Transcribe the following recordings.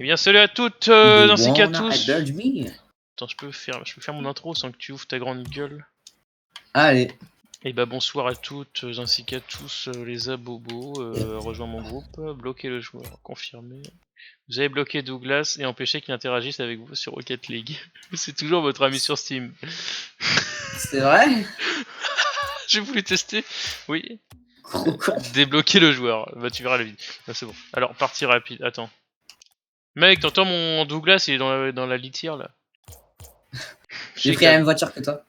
Eh bien salut à toutes, They ainsi qu'à wanna tous. indulge me. Attends, je peux faire mon intro sans que tu ouvres ta grande gueule. Allez, Et bah bonsoir à toutes, ainsi qu'à tous les abobos, rejoins mon groupe, bloquez le joueur, confirmé. Vous avez bloqué Douglas et empêché qu'il interagisse avec vous sur Rocket League. C'est toujours votre ami sur Steam. c'est vrai? J'ai voulu tester. Oui. Quoi? Débloquer le joueur. Bah tu verras la vidéo. Ah, c'est bon. Alors, partie rapide. Attends. Mec, t'entends mon Douglas, il est dans la litière là. J'ai pris la même voiture que toi.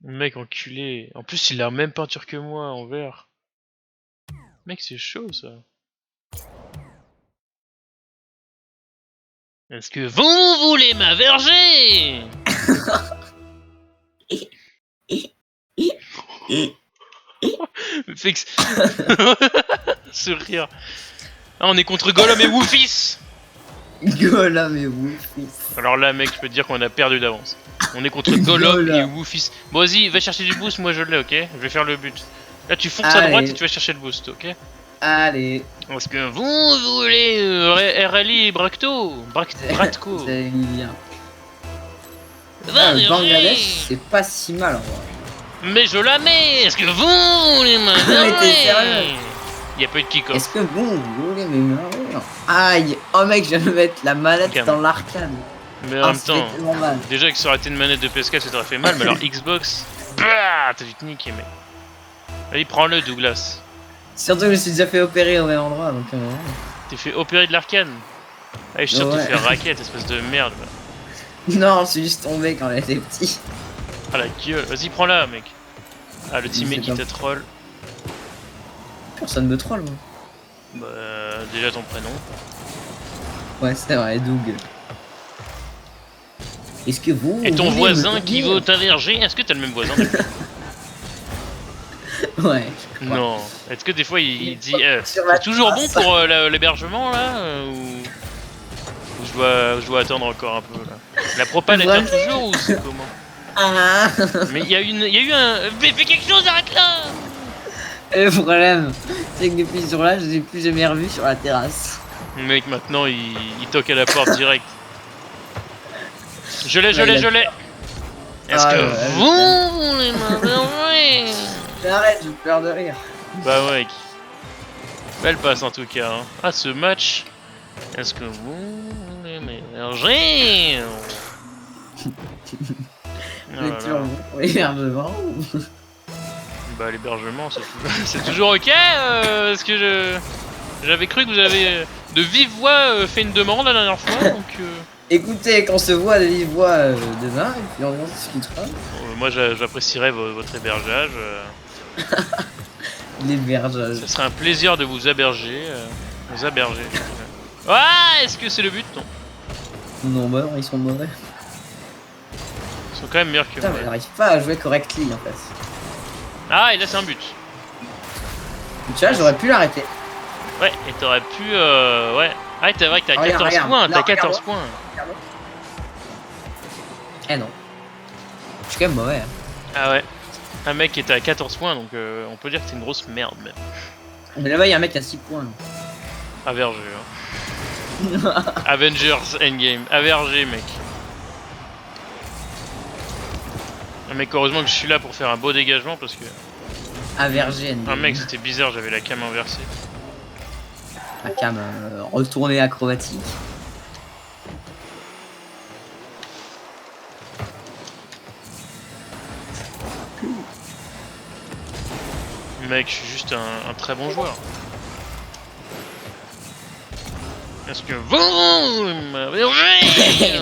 Mec enculé. En plus, il a la même peinture que moi en vert. Mec, c'est chaud ça. Est-ce que vous voulez m'averger? Fix. Ce rire. Ah, on est contre Gollum et Woofis. Gollum et Woofis. Alors là, mec, je peux te dire qu'on a perdu d'avance. On est contre Gollum et Woofis. Bon, vas-y, va chercher du boost, moi je l'ai, ok? Je vais faire le but. Là, tu fonces à droite et tu vas chercher le boost, ok? Allez. Est-ce que vous voulez RLI et Bracto? Bratco. Vous avez mis bien. Va, Le Bangladesh, Virgile. c'est pas si mal en vrai. Mais je la mets. Est-ce que vous voulez Mais t'es sérieux? m'averger? Y'a pas eu de kick-off. Est-ce que vous voulez me mourir? Aïe! Oh mec, je viens de mettre la manette Calme. dans l'arcade. Mais en même ça fait temps, tellement mal. déjà que ça aurait été une manette de PS4, ça t'aurait fait mal, mais alors Xbox, bah, t'as dû te niquer, mec. Allez, prends-le, Douglas. Surtout que je me suis déjà fait opérer au même endroit, donc T'es fait opérer de l'arcane. Allez, je suis sûr que Ouais. t'es fait raquette, espèce de merde. Va. Non, je suis juste tombé quand j'étais petit. Ah la gueule, vas-y, prends-la, mec. Ah, le teammate qui C'est te troll. Personne me troll, moi. Bah, déjà ton prénom. Ouais, c'est vrai, Doug. Est-ce que vous... Et ton voulez voisin me qui dire veut t'averger, est-ce que t'as le même voisin? Ouais, je crois. Non. Est-ce que des fois il dit Sur la c'est toujours bon terrasse. pour l'hébergement là ou je dois attendre encore un peu là. La propane elle tient toujours ou c'est comment? Ah. Mais il y a eu un. Mais fais quelque chose, arrête là! Le problème, c'est que depuis ce jour-là, je l'ai plus jamais revu sur la terrasse. Mec, maintenant il toque à la porte direct. Je l'ai. Est-ce que vous voulez m'averger? Arrête, j'ai peur de rire. Bah ouais, mec. Belle passe en tout cas. Hein. Ah, ce match. Est-ce que vous voulez m'héberger? Oh là là. L'hébergement. Bah l'hébergement c'est toujours ok. Est-ce que j'avais cru que vous avez de vive voix fait une demande la dernière fois donc Écoutez, qu'on se voit de vive voix demain, et puis on discutera. moi j'apprécierais votre hébergeage. L'hébergeage. Ce serait un plaisir de vous héberger. Vous héberger. Ah, est-ce que c'est le but? Non. Non, bah non, ils sont mauvais. Ils sont quand même meilleurs que Putain, moi. mais j'arrive pas à jouer correctly en fait. Ah, et là c'est un but. Tu vois, j'aurais pu l'arrêter. Ouais, et t'aurais pu ouais. Ah, t'es vrai que t'as 14 points, t'as 14 points. Eh non. Je suis quand même mauvais. Hein. Ah ouais. Un mec qui était à 14 points, donc on peut dire que c'est une grosse merde même. Mais là-bas, il y a un mec à 6 points. Avergé, hein. Avengers Endgame. Avergé, mec. Un mec, heureusement que je suis là pour faire un beau dégagement parce que... Avergé. Ah mec, c'était bizarre, j'avais la cam inversée. La cam retournée acrobatique. Mec, je suis juste un très bon joueur. Est-ce que vous m'avergez?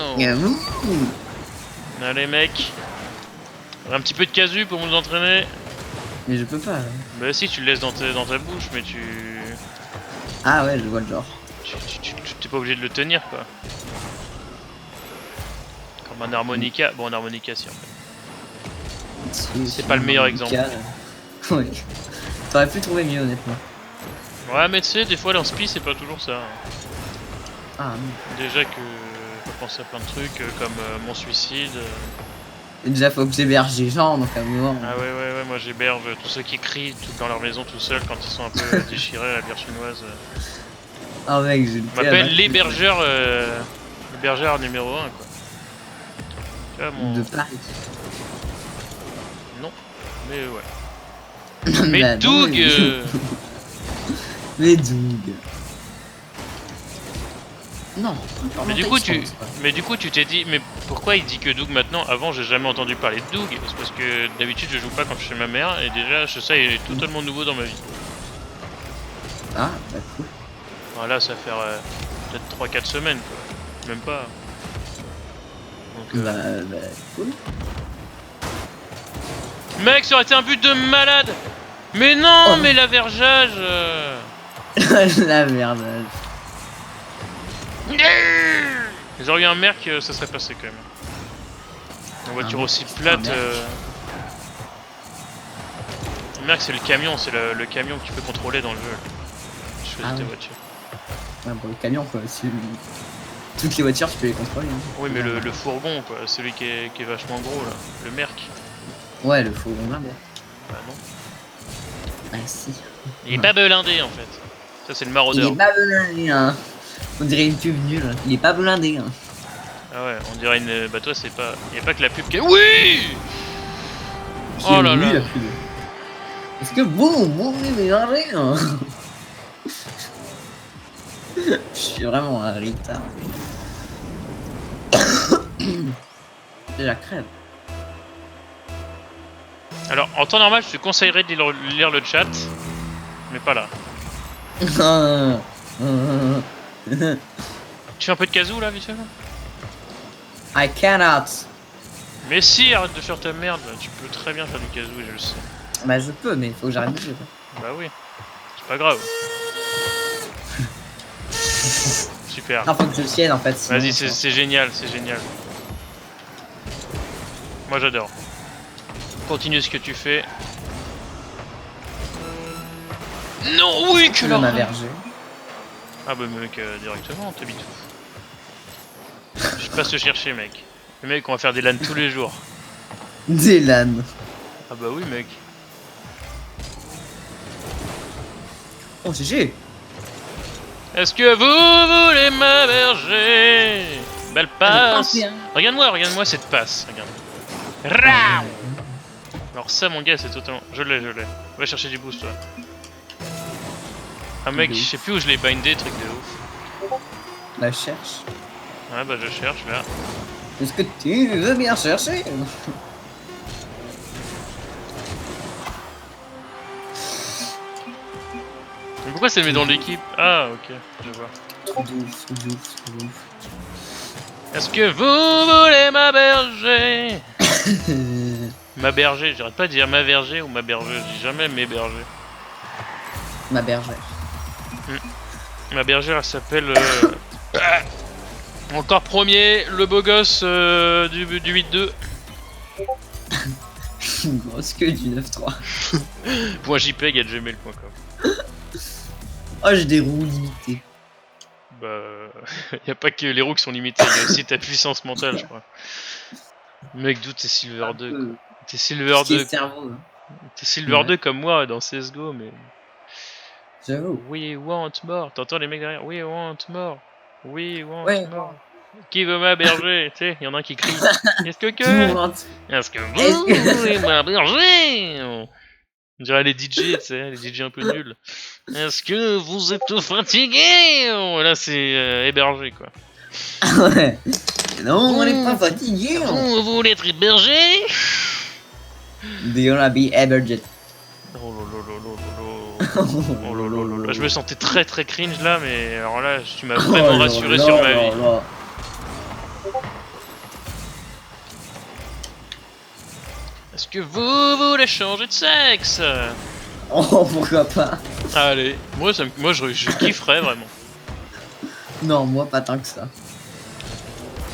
Allez mec. Un petit peu de casu pour nous entraîner. Mais je peux pas. Bah si, tu le laisses dans ta bouche, mais tu... Ah ouais, je vois le genre. T'es pas obligé de le tenir quoi. Comme un harmonica. Bon, un harmonica si en fait. C'est pas le meilleur exemple. Oui. T'aurais pu trouver mieux honnêtement. Ouais, mais tu sais, des fois l'inspi c'est pas toujours ça. Ah déjà que faut penser à plein de trucs comme mon suicide. Déjà faut que j'héberge les gens donc à un moment. Ah ouais, moi j'héberge tous ceux qui crient dans leur maison tout seuls quand ils sont un peu déchirés à la bière chinoise. Ah mec, j'ai On loupé la m'appelle balle l'hébergeur numéro 1 quoi. Tu vois, mon... de Paris. Non, mais ouais. Mais Bah, non, Doug Mais Doug. Non. mais du coup tu t'es dit mais pourquoi il dit que Doug maintenant? Avant j'ai jamais entendu parler de Doug. C'est parce que d'habitude je joue pas quand je suis chez ma mère et déjà ça il est totalement nouveau dans ma vie. Ah, bah cool. Voilà, ça fait peut-être 3-4 semaines quoi. Même pas. Donc, Bah cool. Mec, ça aurait été un but de malade. Mais non, Oh. mais l'avergeage La merde. Ils auraient eu un merc, ça serait passé quand même. Une voiture aussi plate. Le merc, c'est le camion, c'est le camion que tu peux contrôler dans le jeu. Je choisis tes voitures. Ouais, pour le camion quoi. Toutes les voitures, tu peux les contrôler. Hein. Oui, mais le fourgon, quoi, celui qui est vachement gros là, le merc. Ouais, le fourgon blindé. Bah non. Ah si. Il est pas blindé en fait. Ça, c'est le maraudeur. Il est pas blindé, hein. On dirait une pub nulle. Il est pas blindé. Hein. Ah ouais, on dirait une. Bah toi, c'est pas. Y a pas que la pub qui est. Oui. Oh là là. Est-ce que vous est mélangé hein. Je suis vraiment un retard. C'est la crève. Alors, en temps normal, je te conseillerais de lire le chat, mais pas là. Tu fais un peu de kazoo là, vite fait là? I cannot. Mais si, arrête de faire ta merde, tu peux très bien faire du kazoo, je le sais. Bah je peux, mais il faut que j'arrête de jouer. Bah oui, c'est pas grave. Super. Ah, faut que je tienne en fait. Vas-y, c'est génial, c'est génial. Moi j'adore. Continue ce que tu fais. Non, oui, que l'homme ma verger. Ah bah mec, directement, t'habites où? Je passe te chercher mec. Le mec, on va faire des LAN tous les jours. Des LAN. Ah bah oui mec. Oh GG. Est-ce que vous voulez m'aberger? Belle passe. Regarde-moi cette passe, regarde. Raaouh. Alors ça mon gars c'est totalement... Je l'ai. Va chercher du boost toi. Ah mec, je sais plus où je l'ai bindé, truc de ouf. La cherche. Ouais bah je cherche là. Est-ce que tu veux bien chercher? Mais pourquoi ça le met dans l'équipe? Ah ok, je vois. Trop ouf. Est-ce que vous voulez m'aberger? M'aberger, j'arrête pas de dire m'aberger ou m'aberger, je dis jamais m'héberger. Ma bergère. Ma bergère elle s'appelle encore premier, le beau gosse du 8-2. Une grosse queue du 9-3. .jpeg@gmail.com. Oh j'ai des roues limitées. Bah y a pas que les roues qui sont limitées, y a aussi ta puissance mentale je crois. Mec d'où t'es Silver 2 quoi. T'es Silver 2. T'es Silver 2 comme moi dans CSGO mais... J'avoue. We want more. T'entends les mecs derrière? We want more. We want Ouais. more. Qui veut m'aberger? Tu sais, y'en a un qui crie. Est-ce que Est-ce que vous voulez m'aberger? On dirait les DJ, tu sais, les DJ un peu nuls. Est-ce que vous êtes fatigués? Là, c'est hébergé, quoi. Ah ouais. Non, on n'est pas fatigué. Vous voulez être hébergé? Do you wanna be hébergé? Oh lolo. Je me sentais très cringe là, mais alors là, tu m'as vraiment rassuré sur ma vie. Est-ce que vous voulez changer de sexe? Oh, pourquoi pas? Allez, moi je kifferais vraiment. Non, moi pas tant que ça.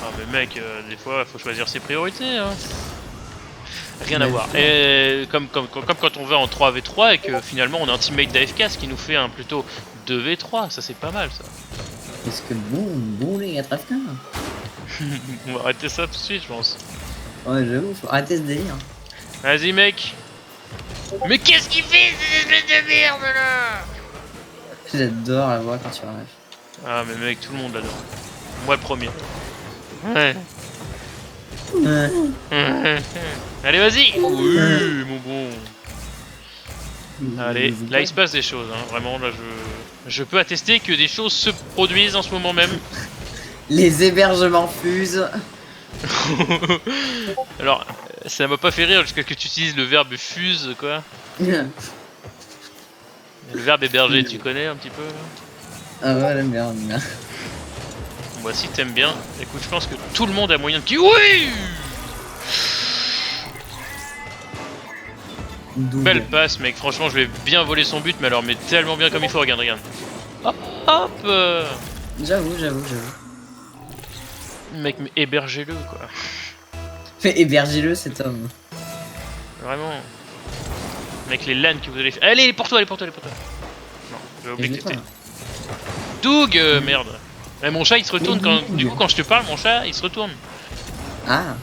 Ah mais mec, des fois faut choisir ses priorités hein. Rien à voir. Et comme quand on va en 3v3 et que finalement on a un teammate d'AFK, ce qui nous fait un plutôt 2v3, ça c'est pas mal ça. Est-ce que bon les gars AFK? On va arrêter ça tout de suite je pense. Ouais j'avoue, faut arrêter ce délire. Vas-y mec. Mais qu'est-ce qu'il fait cette espèce de merde là? J'adore la voix quand tu arrives. Ah mais mec, tout le monde l'adore. Moi le premier. Ouais. Allez vas-y. Oui mon bon. Allez, là il se passe des choses, hein. Vraiment là je peux attester que des choses se produisent en ce moment même. Les hébergements fusent. Alors, ça m'a pas fait rire jusqu'à ce que tu utilises le verbe fuse quoi. Le verbe héberger, tu connais un petit peu là? Ah ouais, la merde. Bon bah si t'aimes bien, écoute, je pense que tout le monde a moyen de dire oui. Belle passe mec, franchement je vais bien voler son but, mais alors mais tellement bien comme il faut, regarde, regarde. Hop, hop J'avoue. Mec, mais hébergez-le quoi. Fais hébergez-le cet homme. Vraiment. Mec, les LAN que vous allez faire. Allez, pour toi. Non, j'ai oublié que t'étais. Doug, merde. Mais mon chat il se retourne quand. Du coup, quand je te parle, mon chat il se retourne. Ah.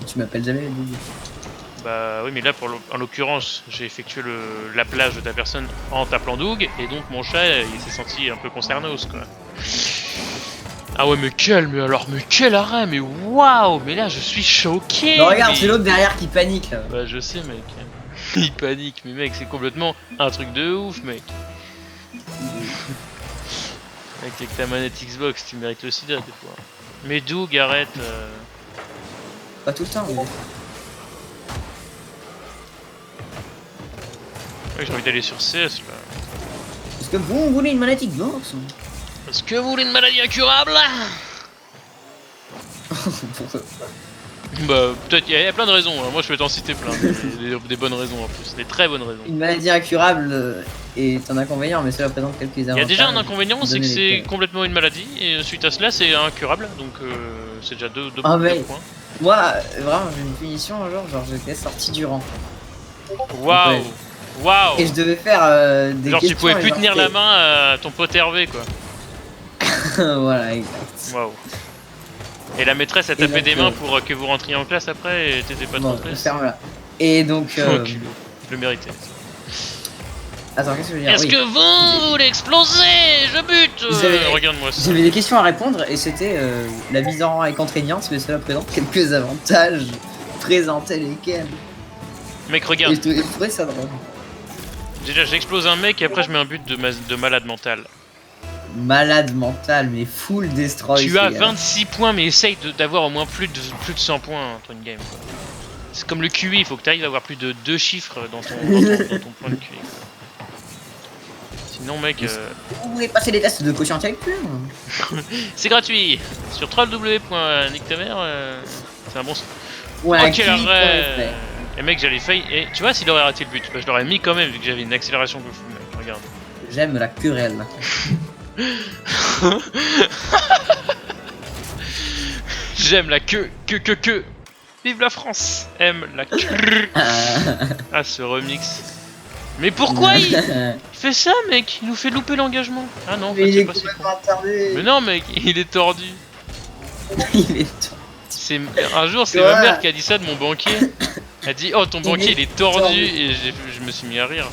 Tu m'appelles jamais Doug. Bah oui, mais là, en l'occurrence, j'ai effectué l'appelage de ta personne en t'appelant Doug, et donc mon chat il s'est senti un peu concerné quoi. Ah ouais, mais quel arrêt, mais waouh, mais là je suis choqué. Non, regarde, mais... c'est l'autre derrière qui panique là. Bah je sais mec. Il panique, mais mec c'est complètement un truc de ouf mec. Mec avec ta manette Xbox tu mérites le sida des fois. Mais Doug arrête. Pas tout le temps mais... Ouais, j'ai envie d'aller sur CS là. Est-ce que vous voulez une manette Xbox? Est-ce que vous voulez une maladie incurable? Bah peut-être, il y a plein de raisons, hein. Moi je vais t'en citer plein, des bonnes raisons en plus, des très bonnes raisons. Une maladie incurable est un inconvénient, mais cela présente quelques avantages. Il y a déjà un inconvénient, c'est que c'est complètement une maladie, et suite à cela c'est incurable, donc c'est déjà deux points. Moi, vraiment, j'ai une punition un jour, genre j'étais sorti du rang. Waouh! Waouh! Et je devais faire des genre questions. Tu pouvais plus tenir la main à ton pote Hervé quoi. Voilà, exact. Waouh! Et la maîtresse a tapé des mains pour que vous rentriez en classe après et t'étais pas trop triste. Et donc. Je le méritais. Attends, qu'est-ce que je veux dire? Est-ce que vous voulez exploser? Je bute! Regarde-moi ça. J'avais des questions à répondre et c'était la mise en rang est contraignante, mais cela présente quelques avantages. Présenter lesquels? Mec, regarde. Et je trouvais ça drôle. Déjà, j'explose un mec et après je mets un but de malade mental. Malade mental, mais full destroy. Tu as 26 points, mais essaye d'avoir au moins plus de 100 points dans une game. C'est comme le QI, il faut que tu arrives à avoir plus de 2 chiffres dans ton point de QI. Sinon, mec. Vous voulez passer les tests de quotient intellectuel? C'est gratuit. Sur www.nicktamer, c'est un bon. Ouais, ok, arrête. Et mec, j'allais failli. Et tu vois, s'il aurait raté le but, bah, je l'aurais mis quand même vu que j'avais une accélération de fou, mec. Regarde. J'aime la querelle. J'aime la queue. Vive la France. Aime la queue. Ah, ce remix. Mais pourquoi il fait ça, mec? Il nous fait louper l'engagement. Ah non, en fait, c'est pas si con. Mais non, mec, il est tordu. Il est tordu. Un jour, c'est ma mère qui a dit ça de mon banquier. Elle a dit, oh, ton banquier, il est tordu. Et je me suis mis à rire.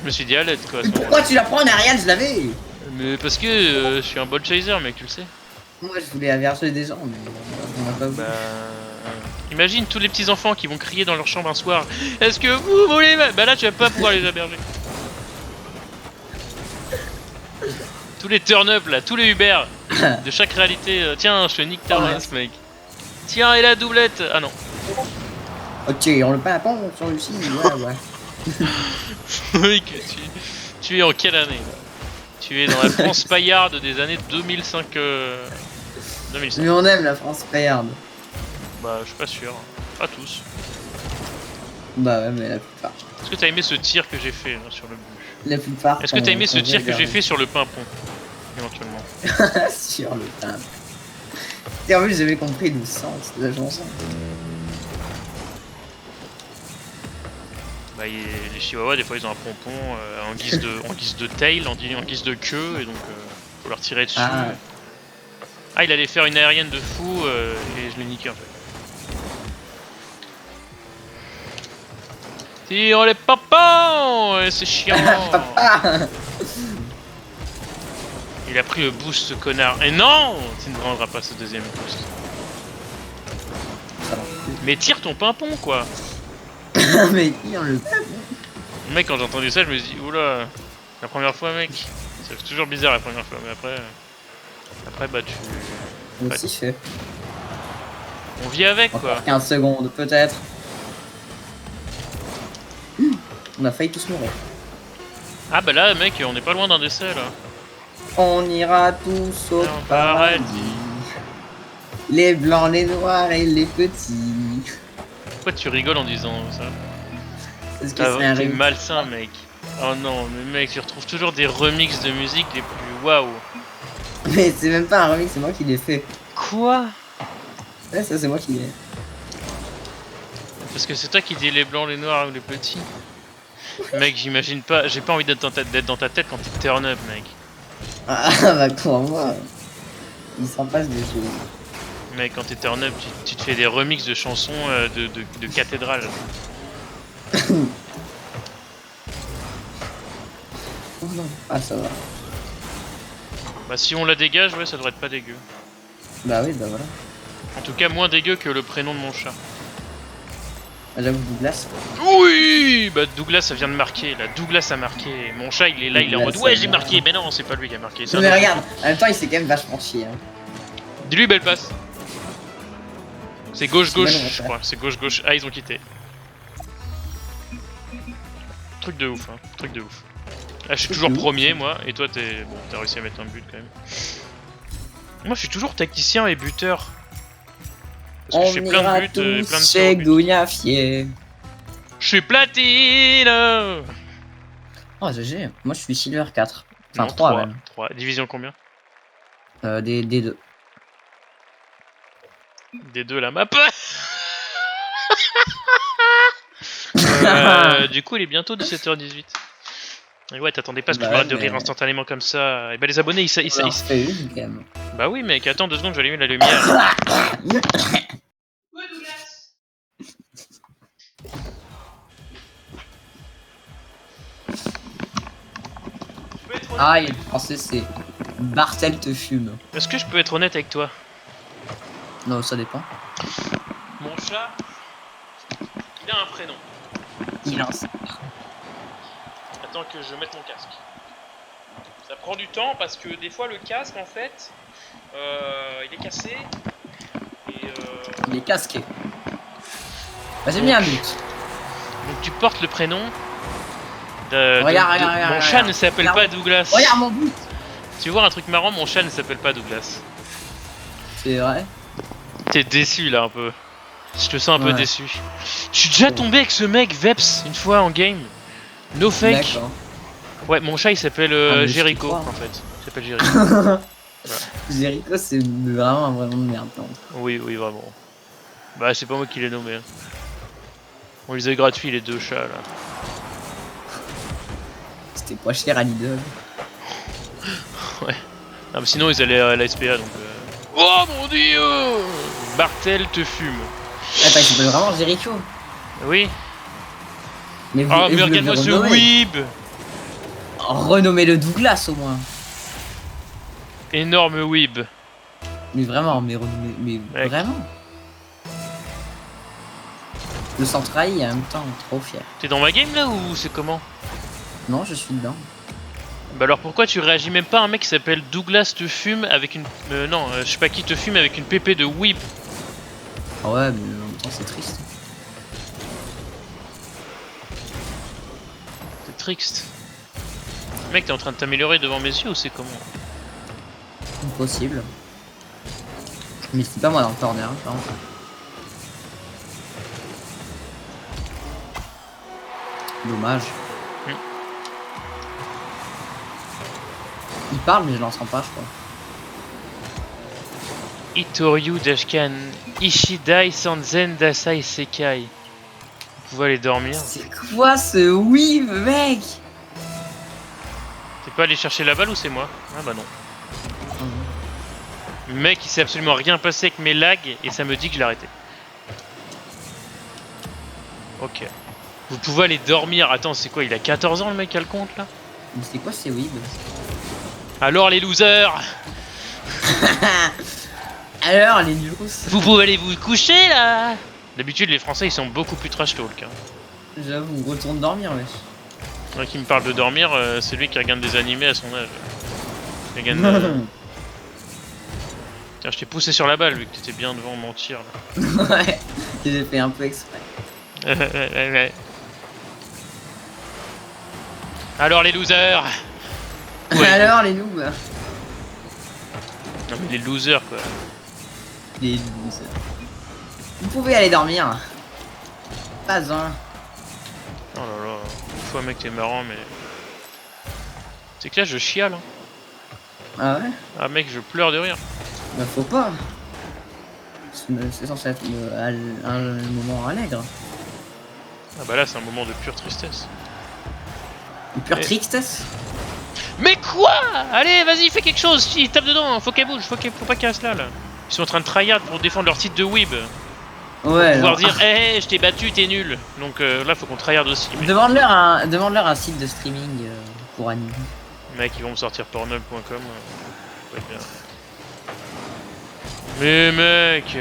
Je me suis dit à l'aide, quoi. Pourquoi tu la prends en Ariane? Je l'avais. Mais parce que je suis un ball chaser, mec, tu le sais. Moi, je voulais avertir des gens, mais on n'a pas voulu. Imagine tous les petits enfants qui vont crier dans leur chambre un soir. Est-ce que vous voulez? Bah là, tu vas pas pouvoir les héberger. Tous les turn-up là, tous les Uber de chaque réalité. Tiens, je te nique ta race, mec. Tiens, et la doublette. Ah non. Ok, on le peint à pont sur Lucie. Ouais. Mec, tu es en quelle année là? Tu es dans la France paillarde des années 2005. 2005. Mais on aime la France paillarde. Bah, je suis pas sûr. Pas tous. Bah ouais, mais la plupart. Est-ce que t'as aimé ce tir que j'ai fait là, sur le but? La plupart. Est-ce que t'as aimé ce tir que j'ai fait sur le pimpon? Éventuellement. Sur le pimpon. Et en plus, j'avais compris le sens de la chanson. Bah, les chihuahuas, des fois, ils ont un pompon en guise de tail, en guise de queue, et donc faut leur tirer dessus. Ah, il allait faire une aérienne de fou, et je l'ai niqué en fait. Tire les papans! C'est chiant! Il a pris le boost, ce connard. Et non, tu ne prendras pas ce deuxième boost. Ça va. Mais tire ton pimpon, quoi. Mais tire le... Mec, quand j'ai entendu ça, je me suis dit, oula, la première fois, mec. C'est toujours bizarre la première fois, mais après... Après, bah tu... On s'y fait. On vit avec, quoi. Encore 15 secondes, peut-être. On a failli tous mourir. Ah bah là, mec, on est pas loin d'un décès, là. On ira tous au paradis. Les blancs, les noirs et les petits. Pourquoi tu rigoles en disant ça? Parce que c'est un T'es remix. malsain, mec. Oh non, mais mec, tu retrouves toujours des remixes de musique les plus waouh. Mais c'est même pas un remix, c'est moi qui l'ai fait. Quoi? Ouais, ça c'est moi qui l'ai. Parce que c'est toi qui dis les blancs, les noirs ou les petits. Mec, j'imagine pas, j'ai pas envie d'être dans ta tête quand tu turn up, mec. Ah bah pour moi, il s'en passe des choses. Mec, quand t'es turn up, tu te fais des remixes de chansons de cathédrale. Oh non. Ah ça va. Bah si on la dégage, ouais, ça devrait être pas dégueu. Bah oui, bah voilà. En tout cas, moins dégueu que le prénom de mon chat. Ah, j'avoue Douglas. Oui, bah Douglas, ça vient de marquer. Là, Douglas a marqué. Mon chat, il est là, il est en mode Douglas, ouais, ça j'ai vient. marqué. Mais non, c'est pas lui qui a marqué. Non, mais regarde, en même temps il s'est quand même vachement chié. Hein. Dis-lui belle passe. C'est gauche-gauche, C'est bon, je crois. C'est gauche-gauche. Ah, ils ont quitté. Truc de ouf, hein. Truc de ouf. Là, je suis toujours premier, moi. Et toi, t'es... Bon, t'as réussi à mettre un but, quand même. Moi, je suis toujours tacticien et buteur. Parce que je fais plein de buts et plein de chez buts. Gougnafier. Je suis platine. Oh GG, moi je suis Silver 4. Enfin Non, 3 même. 3. Division combien? Des 2. Des deux, la map. Du coup, il est bientôt 17h18. Et ouais, t'attendais pas à ce que je m'arrête de rire instantanément comme ça. Et bah, les abonnés, ils fait une quand même. Bah oui, mec, attends 2 secondes, je vais allumer la lumière. Ouais, Douglas. Ah, il est français, c'est Bartel te fume. Est-ce que je peux être honnête avec toi? Non, ça dépend. Mon chat, il a un prénom. Il lance. Attends que je mette mon casque. Ça prend du temps parce que des fois le casque en fait, il est cassé. Et Il est casqué. Bah, j'ai mis un but. donc tu portes le prénom de... Regarde, mon chat ne s'appelle pas Douglas. Regarde mon but. Tu vois un truc marrant, mon chat ne s'appelle pas Douglas. C'est vrai. T'es déçu là un peu. Je te sens un peu déçu. Je suis déjà tombé avec ce mec Veps une fois en game. No fake. Ouais, mon chat il s'appelle Jericho en fait. Il s'appelle Jericho. Voilà. Jericho c'est vraiment un vrai nom de merde. Oui, vraiment. Bah c'est pas moi qui l'ai nommé. Hein. On les a gratuits les deux chats là. C'était pas cher à Lidl. Ouais. Non, mais sinon ils allaient à la SPA donc. Oh mon dieu! Bartel te fume. Attends, il s'appelle vraiment Jericho. Oui. Mais vous, oh mais regarde-moi ce weeb! Renommez le Douglas au moins. Énorme weeb. Mais vraiment, mais vraiment. Je me sens trahi et en même temps trop fier. T'es dans ma game là ou c'est comment? Non, je suis dedans. Bah alors pourquoi tu réagis même pas à un mec qui s'appelle Douglas te fume avec une... non, je sais pas qui te fume avec une pépé de weeb. Ah ouais, mais en même temps c'est triste. C'est triste. Mec, t'es en train de t'améliorer devant mes yeux ou c'est comment? Impossible. Mais c'est pas moi dans le corner, hein, par contre. Dommage. Il parle mais je l'entends pas, je crois. Itoryu Dashkan Ishidai Sanzen Dasai Sekai. Vous pouvez aller dormir. C'est quoi ce weave, mec? T'es pas allé chercher la balle ou c'est moi? Ah bah non. Mec, il s'est absolument rien passé avec mes lags et ça me dit que je l'ai arrêté. Ok. Vous pouvez aller dormir. Attends, c'est quoi? Il a 14 ans le mec à le compte là? Mais c'est quoi ces weave? Alors les losers, Alors les news. vous pouvez aller vous coucher là. D'habitude les Français ils sont beaucoup plus trash talk. Hein. J'avoue, retourne dormir, wesh. Moi qui me parle de dormir, c'est lui qui regarde des animés à son âge. Il regarde, Tiens, je t'ai poussé sur la balle vu que t'étais bien devant mon tir là. Ouais, j'ai fait un peu exprès. Alors les losers. Alors les noobs. Non mais les losers quoi. Les losers. Vous pouvez aller dormir. Pas un. Oh là là, une fois mec t'es marrant mais... C'est que là je chiale. Hein. Ah ouais? Ah mec je pleure de rire. Bah faut pas. C'est censé être un moment allègre. Ah bah là c'est un moment de pure tristesse. Une pure tristesse. Mais quoi? Allez vas-y fais quelque chose, si tape dedans, faut qu'elle bouge, faut pas qu'elle reste là. Ils sont en train de tryhard pour défendre leur titre de Weeb. Ouais. Pouvoir dire hé je t'ai battu, t'es nul. Donc là faut qu'on tryhard aussi. Demande-leur un site de streaming pour anime. Mec ils vont me sortir pornhub.com. Mais mec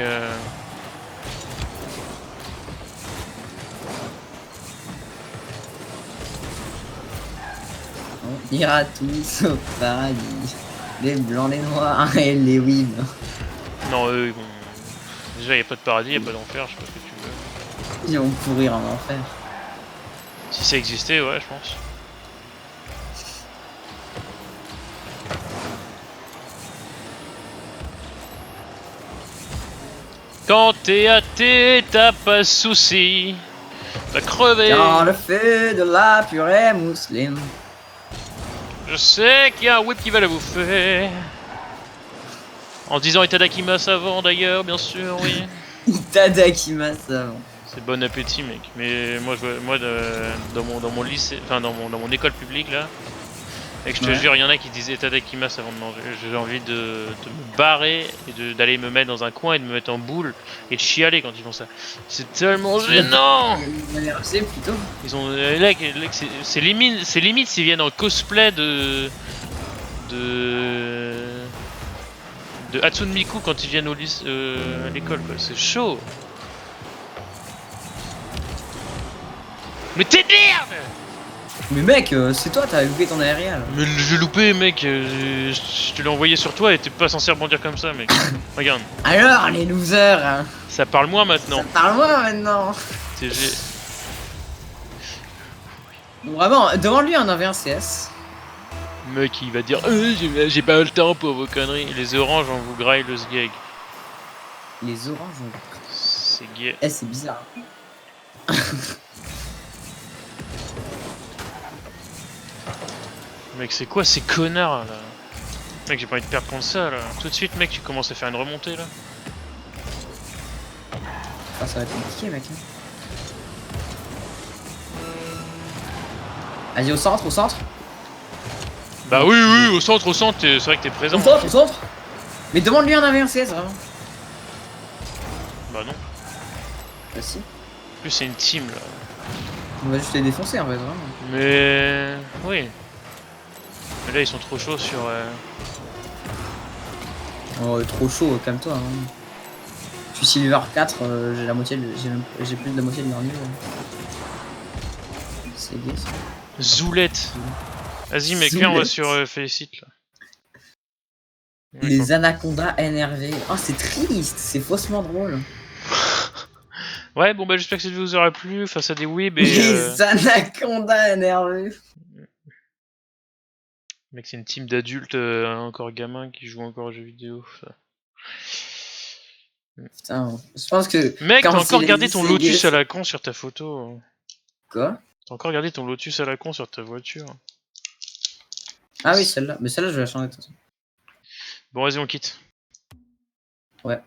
On ira tous au paradis. Les blancs, les noirs et les weebs. Non eux ils vont... Déjà y a pas de paradis, y a pas d'enfer, je sais pas ce que tu veux. Ils vont pourrir en enfer. Si ça existait ouais je pense. Quand t'es athée, t'as pas de soucis. T'as crevé. Dans le feu de la purée musulmane. Je sais qu'il y a un whip qui va la bouffer. En disant Itadakimasu avant d'ailleurs, bien sûr, oui. Itadakimasu avant. C'est bon appétit, mec. Mais moi, dans mon lycée, enfin dans mon école publique là, et que je te jure, il y en a qui disaient Itadakimasu avant de manger. J'ai envie de me barrer et d'aller me mettre dans un coin et de me mettre en boule et de chialer quand ils font ça. C'est tellement gênant. C'est plutôt. Ils ont c'est limite s'ils viennent en cosplay de Hatsune Miku quand ils viennent au lycée, à l'école quoi. C'est chaud. Mais t'énerve. Mais mec, c'est toi, t'as loupé ton aérial. Mais j'ai loupé mec, je te l'ai envoyé sur toi et t'es pas censé rebondir comme ça mec. Regarde. Alors les losers hein. Ça parle moins maintenant. Parle-moi maintenant. TG. Vraiment, demande-lui un 1v1 CS. Mec il va dire j'ai pas le temps pour vos conneries. Les oranges on vous graille le sgeg. Les oranges. C'est gay. Eh c'est bizarre. Mec c'est quoi ces connards là? Mec j'ai pas envie de perdre contre ça là. Tout de suite mec tu commences à faire une remontée là. Ah, ça va être compliqué mec. Vas-y au centre, au centre. Bah oui au centre c'est vrai que t'es présent. Au centre. Mais demande-lui un 1v1 CS vraiment. Bah non. Bah si. En plus c'est une team là. On va juste les défoncer en fait vraiment. Mais oui. Mais là ils sont trop chauds sur... Oh trop chaud, calme-toi. Hein. Je suis Silver 4, j'ai la moitié, j'ai plus de la moitié de leur niveau. C'est gay ça. Zoulette. Vas-y mec, viens on va sur Félicite là. Les anacondas énervés. Oh c'est triste, c'est faussement drôle. Ouais bon bah j'espère que cette vidéo vous aura plu face à des weebs et... Les anacondas énervés. Mec c'est une team d'adultes encore gamins qui jouent encore aux jeux vidéo. Ça. Putain, je pense que... Mec t'as encore gardé ton Lotus à la con sur ta photo. Quoi? T'as encore gardé ton Lotus à la con sur ta voiture. Ah oui celle-là, mais celle-là je vais la changer de toute façon. Bon vas-y on quitte. Ouais.